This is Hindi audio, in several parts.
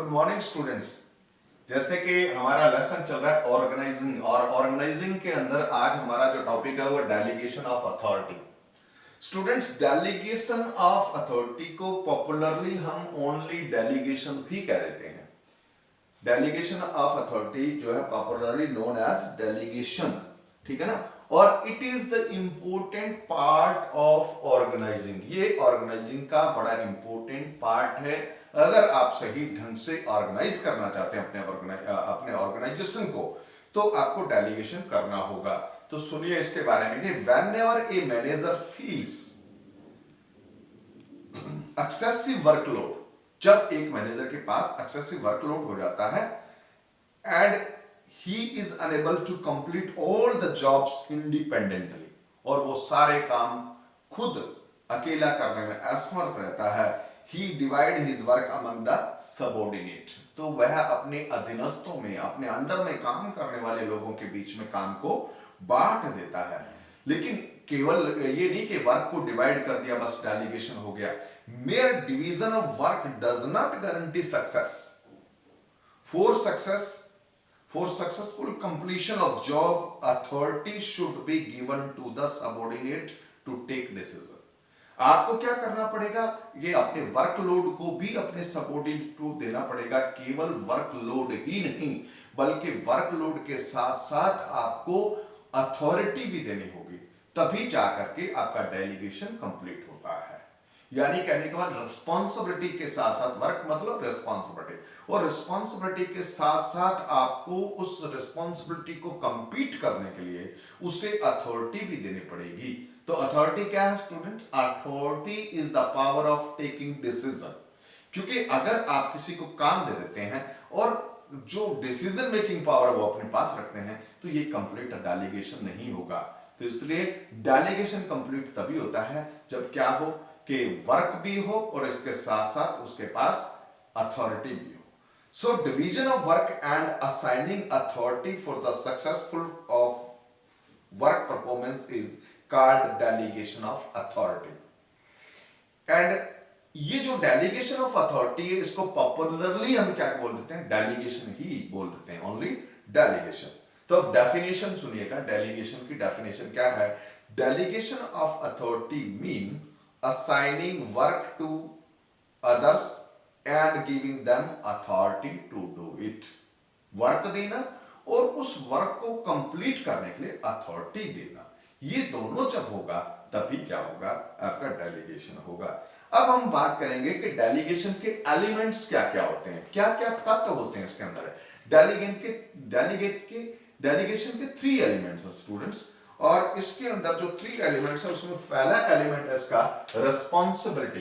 Good morning students. जैसे कि हमारा लेसन चल रहा है ऑर्गेनाइजिंग, और ऑर्गेनाइजिंग के अंदर आज हमारा जो टॉपिक है वो delegation of authority. Students, delegation of authority को पॉपुलरली हम ओनली डेलीगेशन भी कह देते हैं। डेलीगेशन ऑफ अथॉरिटी जो है पॉपुलरली नोन एज डेलीगेशन, ठीक है ना। और it is the important part of organising. ये ऑर्गेनाइजिंग का बड़ा इंपॉर्टेंट पार्ट है। अगर आप सही ढंग से ऑर्गेनाइज करना चाहते हैं अपने ऑर्गेनाइजेशन को, तो आपको डेलीगेशन करना होगा। तो सुनिए इसके बारे में कि whenever a manager feels excessive workload, जब एक मैनेजर के पास एक्सेसिव वर्कलोड हो जाता है and he is unable to complete all the jobs independently, और वो सारे काम खुद अकेला करने में असमर्थ रहता है, he divide his work among the subordinate, तो वह अपने अधीनस्थों में, अपने अंडर में काम करने वाले लोगों के बीच में काम को बांट देता है। लेकिन केवल ये नहीं कि वर्क को डिवाइड कर दिया बस डेलीगेशन हो गया। Mayor division of work does not guarantee success. For successful completion of job, authority should be given to the subordinate to take decision. आपको क्या करना पड़ेगा, ये अपने वर्कलोड को भी अपने सबऑर्डिनेट को देना पड़ेगा। केवल वर्कलोड ही नहीं बल्कि वर्कलोड के साथ साथ आपको अथॉरिटी भी देनी होगी, तभी जाकर के आपका डेलीगेशन कंप्लीट होता है। यानी कहने के बाद रिस्पॉन्सिबिलिटी के साथ साथ वर्क मतलब रिस्पॉन्सिबिलिटी, और रिस्पॉन्सिबिलिटी के साथ साथ आपको उस रिस्पॉन्सिबिलिटी को कंप्लीट करने के लिए उसे अथॉरिटी भी देनी पड़ेगी। तो अथॉरिटी क्या है student? Authority is the power of taking decision. क्योंकि अगर आप किसी को काम दे देते हैं और जो डिसीजन मेकिंग पावर वो अपने पास रखते हैं, तो ये कंप्लीट डेलीगेशन नहीं होगा। तो इसलिए डेलीगेशन कंप्लीट तभी होता है जब क्या हो कि वर्क भी हो और इसके साथ साथ उसके पास अथॉरिटी भी हो। So division of work and assigning authority for the successful of work performance is called delegation of authority. And ये जो डेलीगेशन ऑफ अथॉरिटी है, इसको पॉपुलरली हम क्या बोल देते हैं? डेलीगेशन ही बोल देते हैं, ओनली डेलीगेशन। तो अब डेफिनेशन सुनिएगा, डेलीगेशन की डेफिनेशन क्या है? Delegation of authority mean assigning work to others and giving them authority to do it। Work देना और उस वर्क को कंप्लीट करने के लिए अथॉरिटी देना, ये दोनों जब होगा तभी क्या होगा? आपका डेलीगेशन होगा। अब हम बात करेंगे कि डेलीगेशन के एलिमेंट्स क्या क्या होते हैं, क्या क्या तत्व होते हैं इसके अंदर। डेलीगेशन के 3 एलिमेंट्स हैं स्टूडेंट्स, और इसके अंदर जो 3 एलिमेंट्स है उसमें पहला एलिमेंट है इसका रिस्पॉन्सिबिलिटी।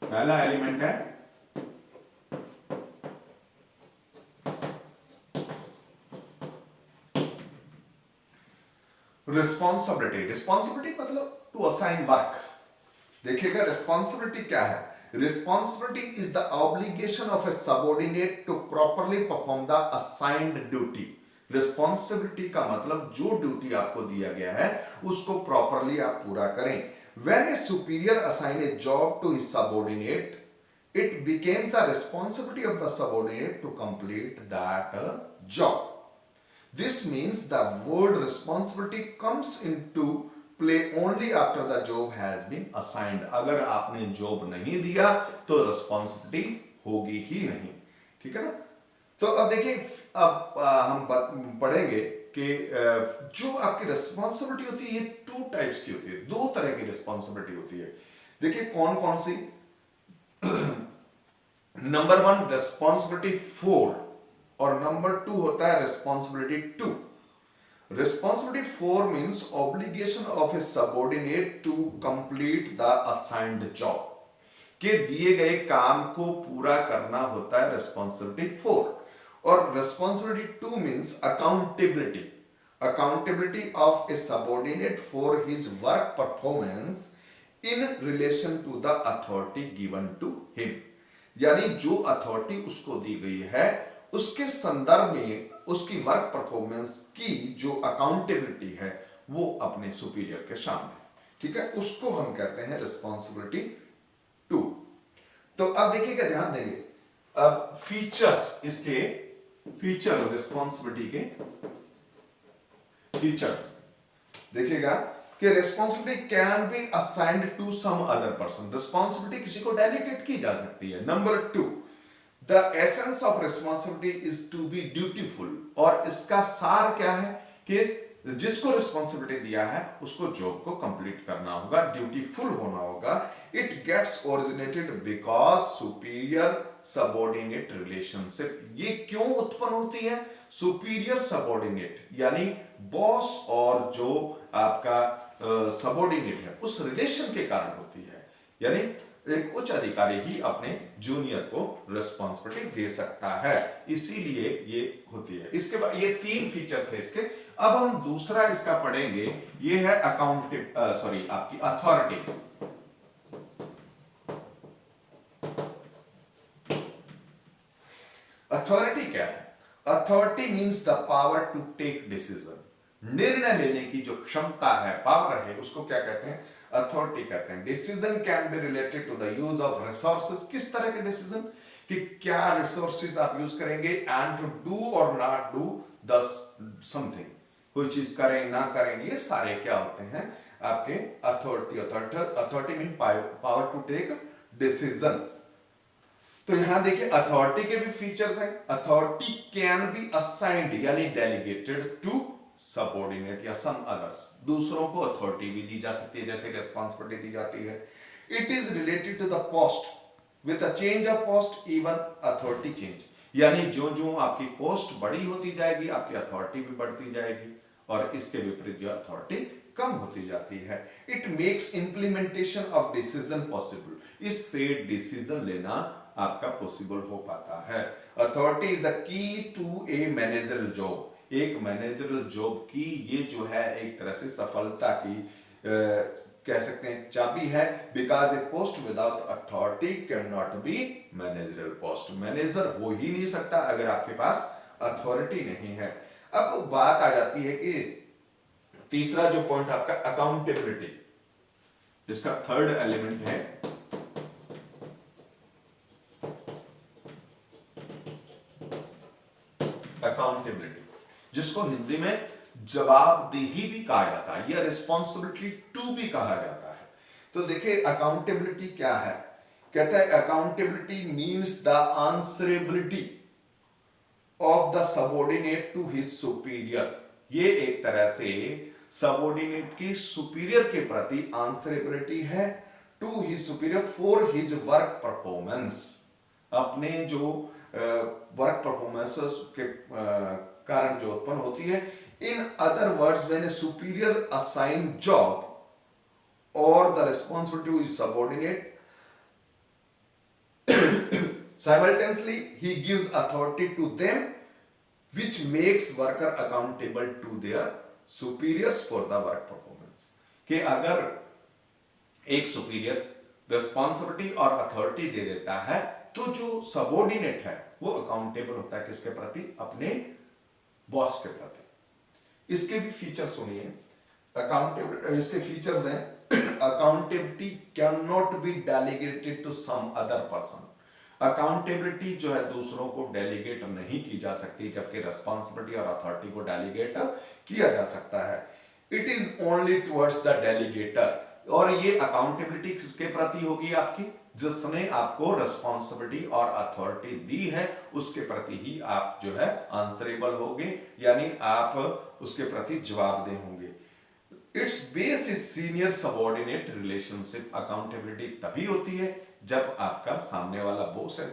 पहला एलिमेंट है रिस्पॉन्सिबिलिटी। रिस्पॉन्सिबिलिटी मतलब टू असाइन वर्क। देखिएगा रिस्पॉन्सिबिलिटी क्या है? Responsibility is the obligation of a subordinate to properly perform the assigned duty. Responsibility का मतलब जो ड्यूटी आपको दिया गया है उसको प्रॉपरली आप पूरा करें। When a superior assign a job to his subordinate, it became the responsibility of the subordinate to complete that job. This means the word responsibility comes into play only after the job has been assigned. अगर आपने जॉब नहीं दिया तो रिस्पॉन्सिबिलिटी होगी ही नहीं, ठीक है ना। तो अब देखिए, अब हम पढ़ेंगे कि जो आपकी रिस्पॉन्सिबिलिटी होती है ये 2 टाइप्स की होती है, 2 तरह की रिस्पॉन्सिबिलिटी होती है। देखिए कौन कौन सी। नंबर 1 रिस्पॉन्सिबिलिटी 4 और नंबर 2 होता है responsibility 2। Responsibility 4 means obligation of a subordinate to complete the assigned job, के दिए गए काम को पूरा करना होता है रिस्पॉन्सिबिलिटी 4। और responsibility 2 means accountability of a subordinate for his work performance in relation to the authority given to him. यानी जो अथॉरिटी उसको दी गई है उसके संदर्भ में उसकी वर्क परफॉर्मेंस की जो अकाउंटेबिलिटी है वो अपने सुपीरियर के सामने, ठीक है, उसको हम कहते हैं रिस्पॉन्सिबिलिटी 2। तो अब देखिएगा, ध्यान देंगे, अब फीचर्स, इसके फीचर रिस्पॉन्सिबिलिटी के फीचर्स देखिएगा कि responsibility can be assigned to some other person. Responsibility किसी को डेलीगेट की जा सकती है। नंबर 2, the essence of responsibility is to be dutiful. और इसका सार क्या है कि जिसको रिस्पॉन्सिबिलिटी दिया है उसको जॉब को कंप्लीट करना होगा, ड्यूटीफुल होना होगा। It gets originated because superior subordinate relationship. ये क्यों उत्पन्न होती है? सुपीरियर सबऑर्डिनेट यानी बॉस और जो आपका सबऑर्डिनेट है उस रिलेशन के कारण होती है। यानी एक उच्च अधिकारी ही अपने जूनियर को रिस्पॉन्सिबिलिटी दे सकता है, इसीलिए ये होती है। इसके बाद ये 3 फीचर थे इसके। अब हम दूसरा इसका पढ़ेंगे, ये है आपकी अथॉरिटी। अथॉरिटी क्या है? Authority means the power to take decision. निर्णय लेने की जो क्षमता है, पावर है, उसको क्या कहते हैं? अथॉरिटी कहते हैं। Decision can be related to the use of resources. किस तरह के डिसीजन? कि क्या रिसोर्सेज आप यूज करेंगे, एंड टू डू और नॉट डू द समथिंग, कोई चीज करें ना करें, ये सारे क्या होते हैं आपके authority. Authority mean power to take decision. तो यहां देखिए अथॉरिटी के भी फीचर्स हैं। अथॉरिटी कैन बी असाइंड यानी डेलीगेटेड टू सबऑर्डिनेट या सम अदर्स। दूसरों को अथॉरिटी भी दी जा सकती है, जैसे रिस्पॉन्सिबिलिटी दी जाती है। It is related to the post with a change of post even authority change. यानी जो जो आपकी पोस्ट बड़ी होती जाएगी आपकी अथॉरिटी भी बढ़ती जाएगी, और इसके विपरीत जो अथॉरिटी कम होती जाती है। It makes implementation of decision possible. इससे डिसीजन लेना आपका पॉसिबल हो पाता है। Authority is the key to a managerial job. एक मैनेजरल जॉब की ये जो है एक तरह से सफलता की कह सकते हैं चाबी है। Because A post without authority can not B managerial post. Manager हो ही नहीं सकता अगर आपके पास अथॉरिटी नहीं है। अब बात आ जाती है कि तीसरा जो पॉइंट आपका अकाउंटेबिलिटी, जिसका थर्ड एलिमेंट है अकाउंटेबिलिटी, जिसको हिंदी में जवाबदेही भी कहा जाता है या रिस्पॉन्सिबिलिटी टू भी कहा जाता है। तो देखिए अकाउंटेबिलिटी क्या है? कहता है accountability means the answerability of the subordinate to his superior. ये एक तरह से सबऑर्डिनेट की सुपीरियर के प्रति आंसरेबिलिटी है to his superior for his work performance. अपने जो वर्क परफॉर्मेंसेस के कारण जो उत्पन्न होती है। In other words when a superior assign job और the responsibility to his subordinate simultaneously he gives authority to them which makes worker accountable to their superiors for the work performance। कि अगर एक सुपीरियर रिस्पॉन्सिबिलिटी और अथॉरिटी दे देता है तो जो सबऑर्डिनेट है वो अकाउंटेबल होता है किसके प्रति? अपने बॉस के प्रति। इसके भी फीचर सुनिए। अकाउंटेबिलिटी, इसके फीचर्स हैं accountability can not be delegated to some other person. Accountability जो है दूसरों को डेलीगेट नहीं की जा सकती, जबकि रिस्पॉन्सिबिलिटी और अथॉरिटी को डेलीगेट किया जा सकता है। It is only towards the delegator. और ये अकाउंटेबिलिटी किसके प्रति होगी आपकी? जिसने आपको रिस्पॉन्सिबिलिटी और अथॉरिटी दी है उसके प्रति ही आप जो है आंसरेबल होंगे, यानी आप उसके प्रति जवाबदेह होंगे। It's base is senior subordinate relationship. Accountability तभी होती है जब आपका सामने वाला बॉस है,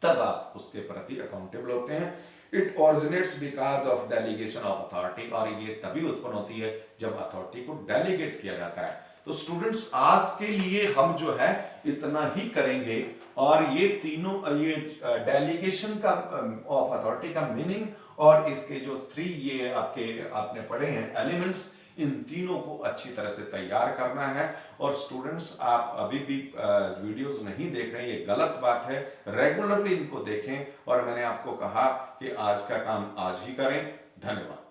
तब आप उसके प्रति अकाउंटेबल होते हैं। It originates because of delegation of authority. और ये तभी उत्पन्न होती है जब अथॉरिटी को डेलीगेट किया जाता है। तो स्टूडेंट्स आज के लिए हम जो है इतना ही करेंगे, और ये तीनों ये डेलीगेशन का ऑफ अथॉरिटी का मीनिंग और इसके जो 3 ये आपने पढ़े हैं एलिमेंट्स, इन तीनों को अच्छी तरह से तैयार करना है। और स्टूडेंट्स आप अभी भी वीडियोस नहीं देख रहे हैं, ये गलत बात है। रेगुलरली इनको देखें, और मैंने आपको कहा कि आज का काम आज ही करें। धन्यवाद।